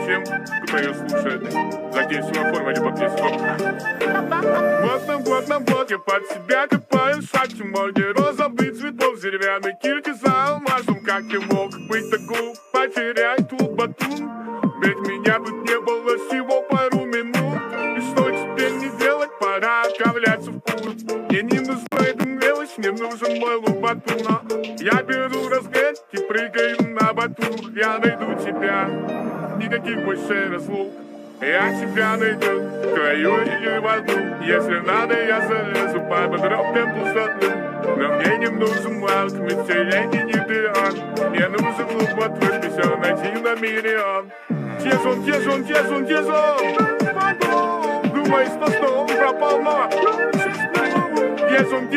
чем кто ее слушает. Надеюсь, вы оформили подписку. Вот, я под себя копаю шахте, море розовый цветов, деревянный кирки за алмазом. Как я мог быть так глуп, потерять тут батун? Ведь меня тут не было всего пару минут. И что теперь не делать, пора отправляться в путь. Мне не нужна эта мелочь, мне нужен мой лук батуна. Я беру разгон и прыгаю на батут. Я найду тебя, никаких больше разлук. Я тебя найду, в краю или во рту. Если надо, я залезу по подробкам пустоты. Но мне не нужен лайк, мистерия не берет. Мне нужен лук вот выписан 1 на миллион. Где же он? Думаю, что он пропал, но Где же он?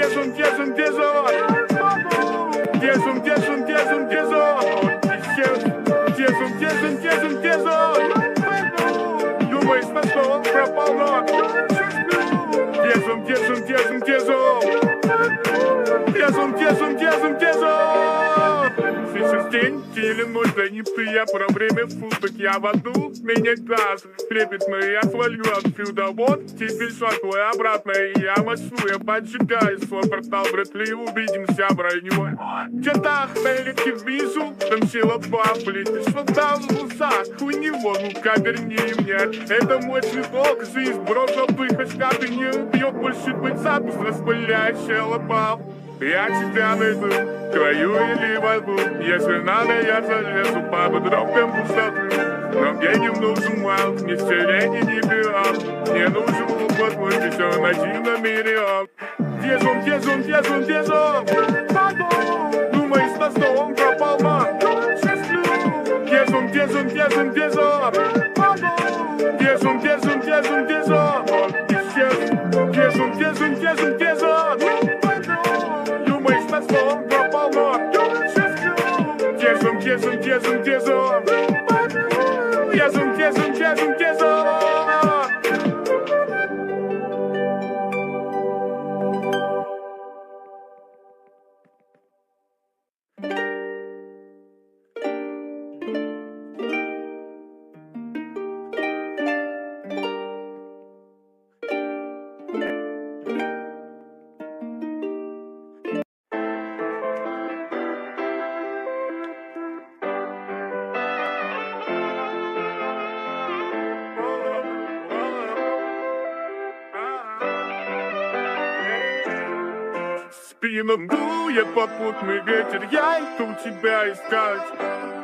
Думаю, что он пропал, но Сейчас день или ночь, да не ты, я про время суток. Я в аду, меня глаз трепетно, я свалю отсюда. Вот теперь шаг обратно, и я машу, я поджигаю свой портал. Вряд ли увидимся броней. Где-то далеки вижу, там сила папли. Ты что там в усах? У него, ну-ка верни мне. Это мой цветок, жизнь брошенных, хотя ты не бьет больше быть запуск, распыляющая лопа. Я тебя найду, в краю или во рту. Если надо, я залезу по подробкам пустоты. Но мне не нужен лайк, ни сирени, ни пират. Мне нужен лук, вот мой весен 1 на миллион. Где же он? Думаешь, что он пропал, но Где же он? Он пропал, но Где же он? Спину дует попутный ветер, я иду тебя искать.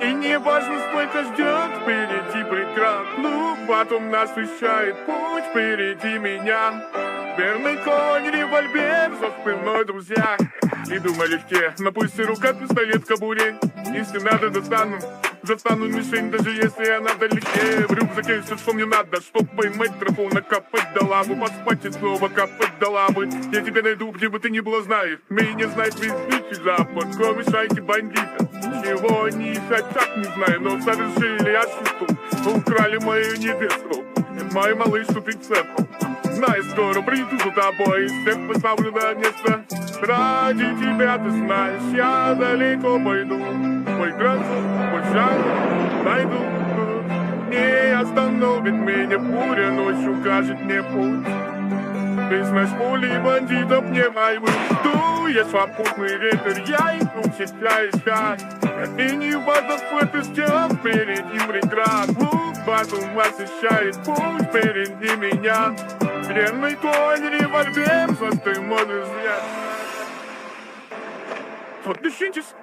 И не важно, сколько ждет впереди преград. Ну, потом нас встречает путь впереди меня. Верный конь, револьвер за спиной, друзья. Иду налегке, но пусть и рука пистолет в кобуре. Если надо, достану мишень, даже если она вдалеке. В рюкзаке все, что мне надо, чтоб поймать тропу, накопать до лавы, поспать и снова копать до лавы. Я тебя найду, где бы ты ни было, знаешь. Меня знает весь дикий запад, кроме шайки бандитов. Чего они хотят, не знаю, но совершили ошибку. Украли мою невесту, мой малыш тут и цепку. Знаю, скоро приду за тобой, и всех поставлю на место. Ради тебя, ты знаешь, я далеко пойду. Мой грозу, мой шаг найду. Не остановит меня буря, ночью укажет мне путь. Ты знаешь, пули бандитов не войну. Я свободный ветер, я иду тебя искать. И не важно, сколько стен впереди преград. Потом освещает путь впереди меня. Верный конь, револьвер, застый мой взгляд. Вот дышитесь.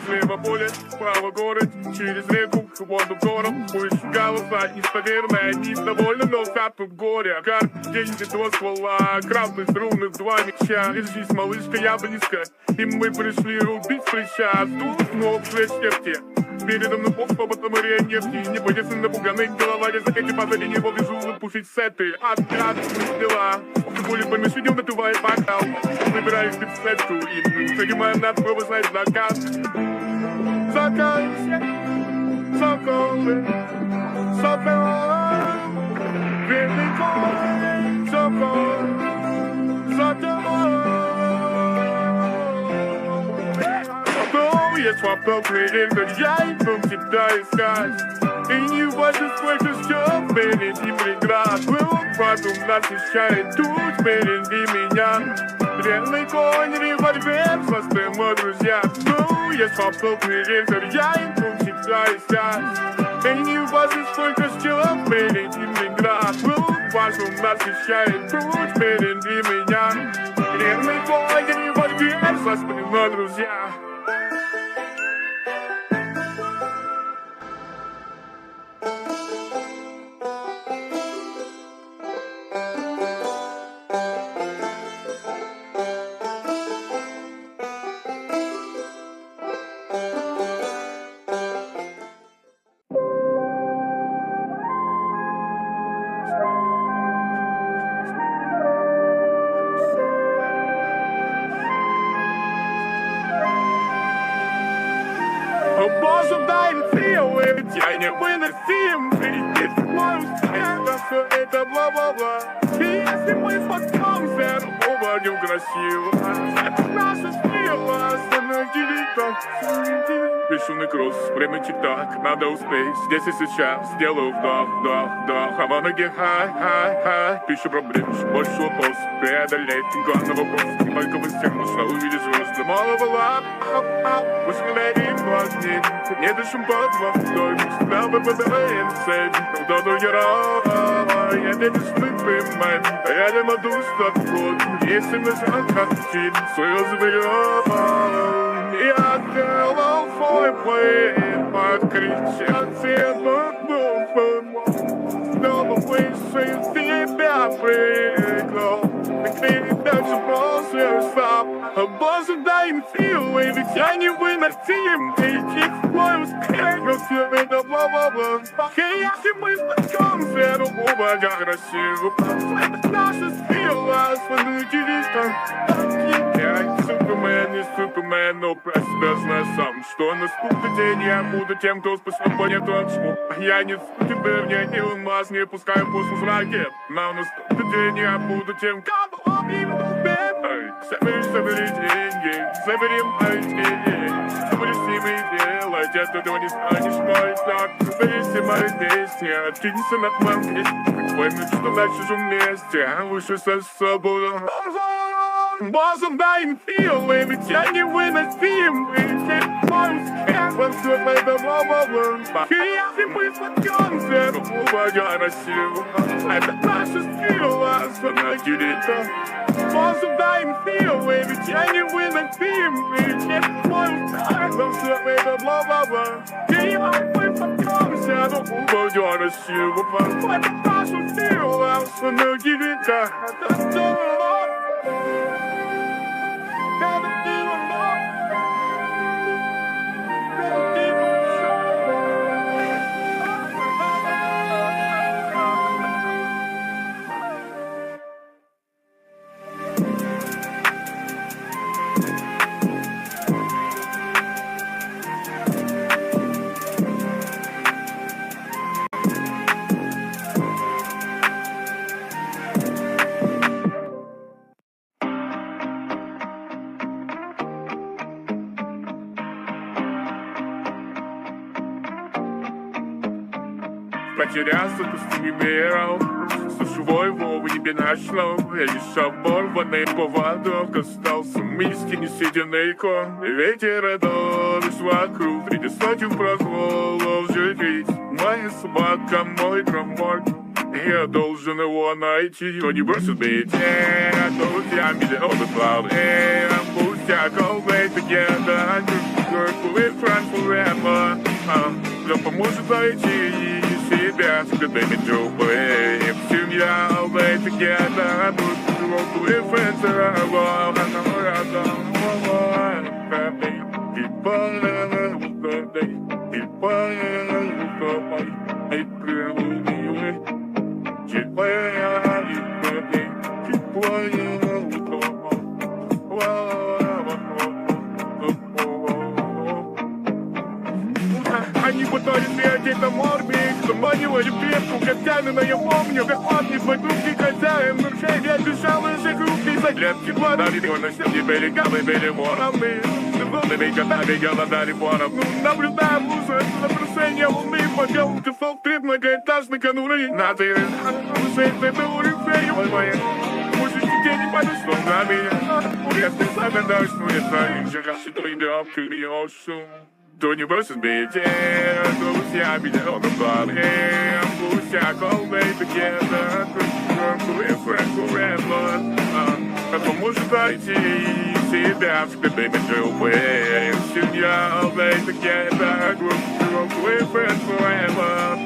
Слева поле, справа город, через реку, воду город. Пусть голоса нестоверные, они довольны, но капы в горе. Карт, деньги до ствола, красные струны, 2 мяча. Держись, малышка, я близко, и мы пришли рубить плеча. Тут ног в черте. Передо мной бог, потом и нефти. Не бойся, напуганный голова, я захотел позади него вижу выпустить сеты. Откат, дела. Пули по мишеням напивает бокал. Выбираю спецсетку и принимаю на провозный закат. Закат, соколы, соколы, верный конь, сокол, сокол. свапнул книги, я иду тебя искать. И не важно, сколько ждет впереди преград. Потом насыщает тут впереди меня. Древний конь, револьвер, спасты мой друзья. Ну, я свапнул книги, я иду тебя искать. И не важно, сколько ждет впереди преград. Потом насыщает тут впереди меня. Древний конь, револьвер, спасты мой друзья. О боже, дай мне силы, ведь я невыносим. Перейти в мой успех, да все это бла-бла-бла. И если мы споткнемся, то упадем красиво. Это наша сила, остановили так. Бесшумный кросс, время тик-так, надо успеть. Здесь и сейчас, сделаю вдох, вдох, вдох. А в ноге хай. Пищу проблем, больше вопрос. Преодолеть, главный вопрос. Не только в всех нужно увидеть звезды. Мало была, высмеяли глазни. Не дышим под водой, всегда выбираем цель. Кто-то герой, я не беспримет. Рядом одну стопку, если мы захотим свою заберем. Я делал свой плей, подкричал тебя, снова выше тебя прыгнул. Ты даже после сам. О боже, дай им силы, ведь я невыносим. Идти в мой успех, но все это бла-бла-бла. И если мы споткнемся, то упадем красиво. Это наша сила, остановились там. Я не супермен, но про себя знаю сам, что наступит день, я буду тем, кто способен понять тот шум. Я не супермен, я не алмаз, не пускаю в космос ракет. Но наступит день, я буду тем, кого объявил бед. Собери деньги, собери мои деньги. Что будешь с ними делать, от этого не станешь мой знак. Собери все мои песни, откинься над моим месте. Пойми, что дальше же вместе, а выше со собой. Боже, дай им силы, ведь я невыносим. Ведь мой успех, во всем этом бла-бла-бла. И если мы споткнемся, то упадем красиво. Это наша сила, остановили так. Боже, дай им силы, ведь я невыносим. Ведь мой успех, во всем этом бла-бла-бла. И если мы споткнемся, то упадем красиво. Это наша сила, остановили так. Потерялся пустыми миром, сушевой Вовы небе нашло. Я лишь оборванный поводок, остался миски несъеденный ком. Ветер одолишь вокруг, среди сотен проколов живить. Моя собака, мой кроморг, я должен его найти. Он не бросит бить, тут я миллионы клауд. Пусть я go play together, we're friends forever. Кто поможет найти себя, скрытыми трубы. Всем я play together, we're friends forever. Они пытались приодеть на морбик, заманивали клетку когтями, но я помню, как он не свой крупный хозяин. Нарушение бежал из их рук, и за клетки глаза, ведь он на берегам и были ворами. волнами годами голодали поровну. Наблюдаем лузы на бросение луны. Подел дефолт, ты многоэтажный конур. На ты, это уровень моя. Пусть тебе не подошло на меня. Если загадаешь, ну не знаю, я раз и то идем, ты не ошибся. То не бросит бить, то я меня он ударил. Пусть я колбей together, это может дойти себя в тебе живые. Семья lay together, we're friends forever.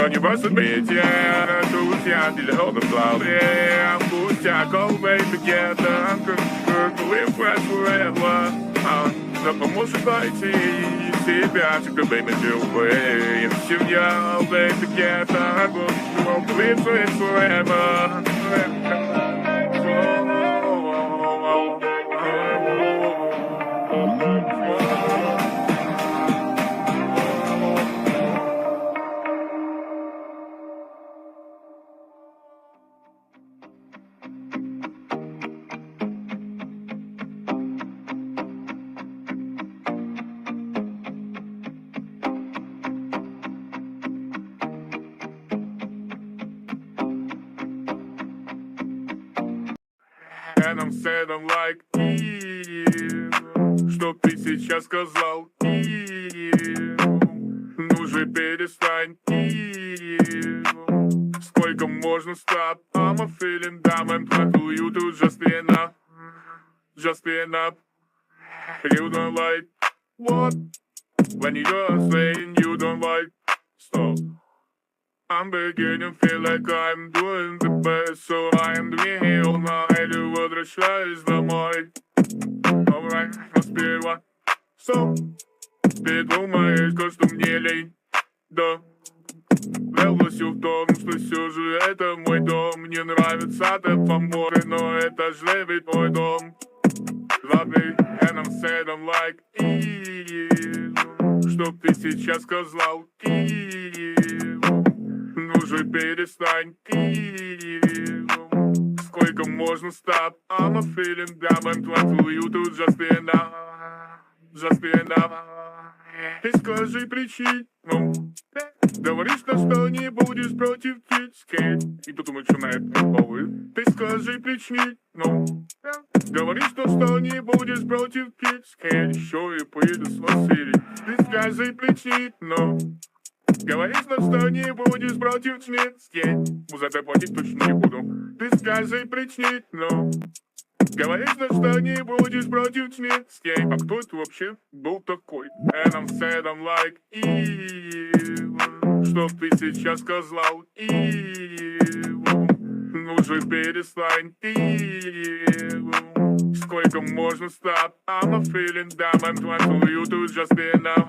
Не бросит битье, друзья, зеленым плавлем. Пусть я колбей together, we're friends forever. Да поможет найти себя, всегда baby живые. Семья, lay together, we're friends forever. And I'm sad, I'm like, что ты сейчас сказал? Ну же перестань. Сколько можно stop? I'm a feeling dumb and try to you to just be enough. Just be enough. You don't like what? When you're saying you don't like, stop. I'm beginning to feel like I'm doing the best, so I'm doing it all night. И возвращаюсь домой. Alright, но сперва стоп. Ты думаешь, что мне лень? Да. Влился в том, что все же это мой дом. Мне нравится ты поморы, но это же ведь мой дом. Love me, and I'm sad, I'm like, что ты сейчас сказал? Ну же перестань. Сколько можно stop? I'm a feeling dumb and trying to you to just be enough. Just be enough. Ты скажи причину. Говоришь, что не будешь против китскейт. И тут мы начинаем повы. Ты скажи причину. Говоришь, что не будешь против китскейт. Еще и поеду с Василий. Ты скажи причину. Говоришь, что не будешь против китскейт. За это платить точно не буду. Ты скажи причину. Говоришь, что не будешь против китскейт. А кто это вообще был такой? And I'm sad, I'm like, что ты сейчас сказал? Ну же перестань. Сколько можно stop? I'm a feeling dumb and trying to you to just be enough.